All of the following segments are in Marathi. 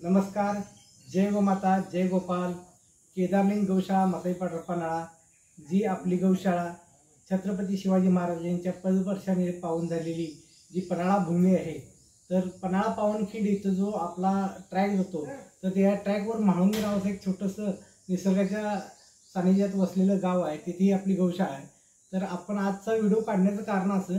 नमस्कार, जय गोमाता, जय गोपाल. केदारलिंग गौशाळा मसाई पन्हाळा, जी आपली गौशाळा छत्रपती शिवाजी महाराज यांच्या पदस्पर्शाने पावन झालेली जी पन्हाळा भूमी आहे. तर पन्हाळा पावनखिंड इथं जो आपला ट्रॅक जातो, तर त्या ट्रॅकवर म्हाळुंगी नावाचं एक छोटंसं निसर्गाच्या सानिध्यात वसलेलं गाव आहे. तिथेही आपली गौशाळा आहे. तर आपण आजचा व्हिडिओ काढण्याचं कारण असं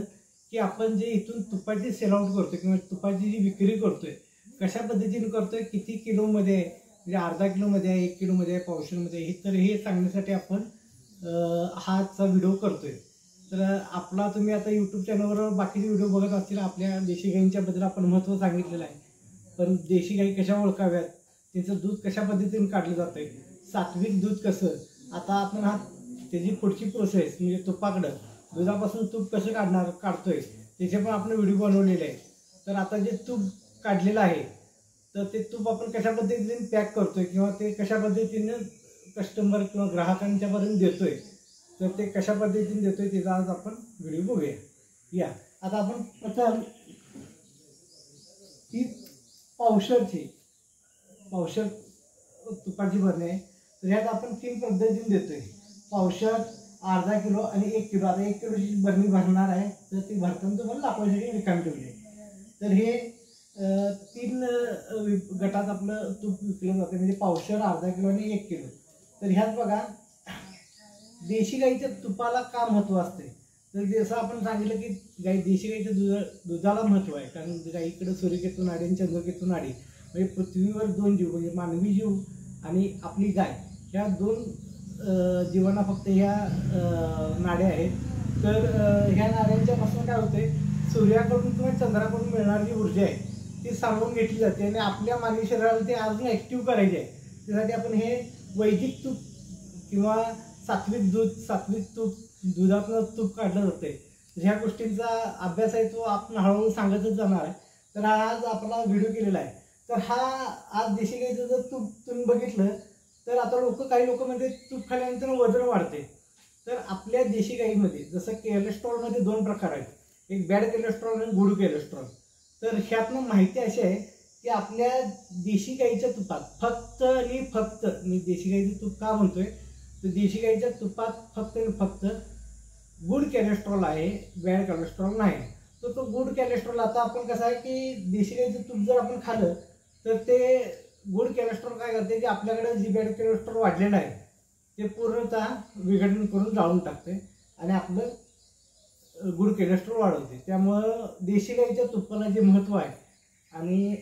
की आपण जे इथून तुपाची सेल आउट करतोय किंवा तुपाची जी विक्री करतोय, कशा पद्धतीने करतोय, किती किलोमध्ये, म्हणजे अर्धा किलोमध्ये आहे, 1 किलोमध्ये आहे, पावशेरमध्ये आहे, तर हे सांगण्यासाठी आपण हा आजचा व्हिडिओ करतोय. तर आपला तुम्ही आता यूट्यूब चॅनलवर बाकीचे व्हिडिओ बघत असतील. आपल्या देशी गाईंच्याबद्दल आपण महत्त्व सांगितलेलं आहे. पण देशी गाई कशा ओळखाव्यात, त्यांचं दूध कशा पद्धतीने काढलं जातंय, सात्विक दूध कसं, आता आपण हा त्याची पुढची प्रोसेस म्हणजे तुपाकडं, दुधापासून तूप कसं काढतोय त्याचे पण आपण व्हिडिओ बनवलेले आहे. तर आता जे तूप काढलेलं आहे, तर ते तूप आपण कशा पद्धतीने पॅक करतोय किंवा ते कशा पद्धतीने कस्टमर किंवा ग्राहकांच्यापर्यंत देतोय, तर ते कशा पद्धतीने देतोय त्याचा आज आपण व्हिडिओ बघूया. या आता आपण प्रथम ही पावशर तुपाची भरणी आहे. तर ह्यात आपण 3 पद्धतीने देतोय: पावशर, अर्धा किलो आणि 1 किलो. आता 1 किलोची भरणी भरणार आहे, तर ती भरताना तुम्हाला दाखवण्यासाठी रिकामी ठेवली आहे. तर हे 3 गटात आपलं तूप विकलं जातं, म्हणजे पावशर, अर्धा किलो आणि 1 किलो. तर ह्यात बघा, देशी गाईच्या तुपाला का महत्त्व असते, तर जसं आपण सांगितलं की देशी गाईच्या दुधाला महत्त्व आहे. कारण गाईकडे सूर्यकेतू नाडी आणि चंद्रकेतू नाडी, म्हणजे पृथ्वीवर 2 जीव, म्हणजे मानवी जीव आणि आपली गाय, ह्या 2 जीवांना फक्त ह्या नाड्या आहेत. तर ह्या नाड्यांच्यापासून काय होते, सूर्याकडून किंवा चंद्राकडून मिळणारी जी ऊर्जा आहे ती सामावून घेतली जाते आणि आपल्या मानवी शरीराला ते अजून ॲक्टिव्ह करायचे आहे. त्यासाठी आपण हे वैदिक तूप किंवा सात्विक तूप, दुधातनं तूप काढलं जाते. ह्या गोष्टींचा अभ्यास आहे, तो आपण हळूहळू सांगतच जाणार आहे. तर आज आपला व्हिडिओ केलेला आहे. तर हा आज देशी गाईचं जर तूप तुम्ही बघितलं, तर आता काही लोक म्हणजे तूप खाल्ल्यानंतर वजन वाढते. तर आपल्या देशी गाईमध्ये जसं कोलेस्ट्रॉलमध्ये 2 प्रकार आहेत, एक बॅड कोलेस्ट्रॉल आणि गुड कोलेस्ट्रॉल. तर ह्यातनं माहिती अशी आहे की आपल्या देशी गाईच्या तुपात फक्त मी देशी गाईचं तूप का म्हणतोय, तर देशी गाईच्या तुपात फक्त गुड कोलेस्ट्रॉल आहे, बॅड कोलेस्ट्रॉल नाही. तर तो गुड कोलेस्ट्रॉल, आता आपण कसं आहे की देशी गाईचं तूप जर आपण खाल्लं, तर ते गुड कोलेस्ट्रॉल काय करते की आपल्याकडे जी बॅड कोलेस्ट्रॉल वाढलेलं आहे ते पूर्णतः विघटन करून जाळून टाकते आणि आपलं गुड कोलेस्ट्रॉल वाढवते. त्यामुळं देशी गाईच्या तुपाला जे महत्त्व आहे आणि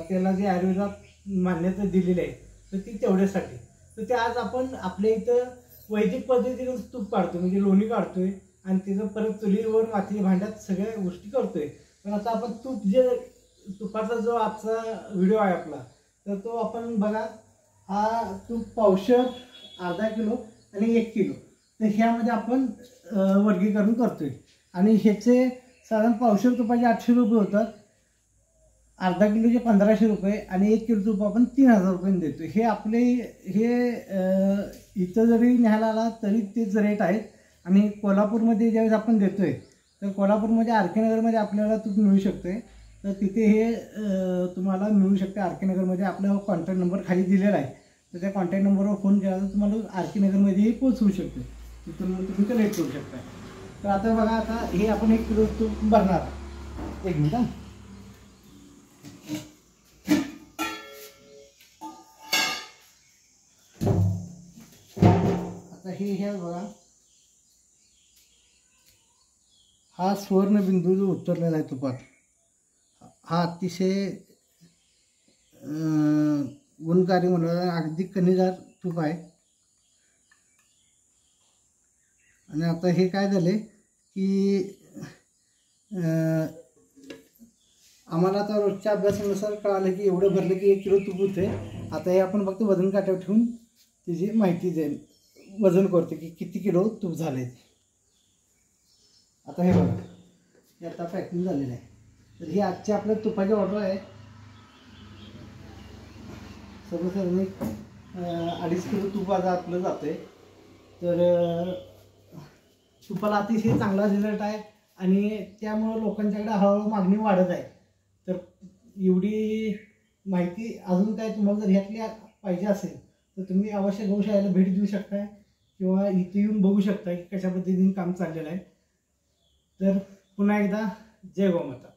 त्याला जे आयुर्वेदात मान्यता दिलेली आहे, तर ती तेवढ्यासाठी. तर ते आज आपण आपल्या इथं वैदिक पद्धतीनं तूप काढतो, म्हणजे लोणी काढतोय आणि त्याचं परत चुलीवर मातीच्या भांड्यात सगळ्या गोष्टी करतोय. पण आता आपण तुपाचा जो आजचा व्हिडिओ आहे आपला, तर तो आपण बघा, हा तूप पावशर, अर्धा किलो आणि 1 किलो. तर ह्यामध्ये आपण वर्गीकरण करतोय आणि ह्याचे साधारण पावशर तुपाचे 800 रुपये होतात, अर्धा किलोचे 1500 रुपये आणि 1 किलो तूप आपण 3000 रुपये देतो. हे आपले इथं जरी न्यायला आला तरी तेच रेट आहेत. आणि कोल्हापूरमध्ये ज्यावेळेस आपण देतोय, तर कोल्हापूरमध्ये आर के नगरमध्ये आपल्याला तूप मिळू शकते. तर तिथे हे तुम्हाला मिळू शकते. आर के नगरमध्ये आपला कॉन्टॅक्ट नंबर खाली दिलेला आहे, तर त्या कॉन्टॅक्ट नंबरवर फोन केला तर तुम्हाला आर के नगरमध्येही पोचवू शकते, तिथून तुम्ही कलेक्ट करू शकता. तर आता बघा, आता हे आपण 1 किलो तूप भरणार. 1 मिनिट. आता हे बघा, हा सुवर्णबिंदू जो उतरलेला आहे तुपात, हा अतिशय गुणकारी म्हणून अगदी कणीदार तूप आहे. आणि आता हे काय झाले की आम्हाला आता रोजच्या अभ्यासानुसार कळालं की एवढं भरलं की 1 किलो तूप होते. आता हे आपण फक्त वजन काट्यावर ठेवून त्याची माहिती देईल, वजन करते की किती किलो तूप झाले. आता हे बघा, हे आता पॅकिंग झालेलं आहे. तर ही आजची आपल्या तुपाची ऑर्डर आहे. सर्व 2.5 किलो तूप आज आपलं जातं आहे. तर तुपाला अतिशय चांगला रिझल्ट आहे आणि त्यामुळे लोकांच्याकडे हळूहळू मागणी वाढत आहे. तर एवढी माहिती अजून काय तुम्हाला जर ह्यातली पाहिजे असेल तर तुम्ही अवश्य गौशाळेला भेट देऊ शकताय किंवा इथे येऊन बघू शकता की कशा पद्धतीने काम चाललेलं आहे. तर पुन्हा एकदा जय गोमाता.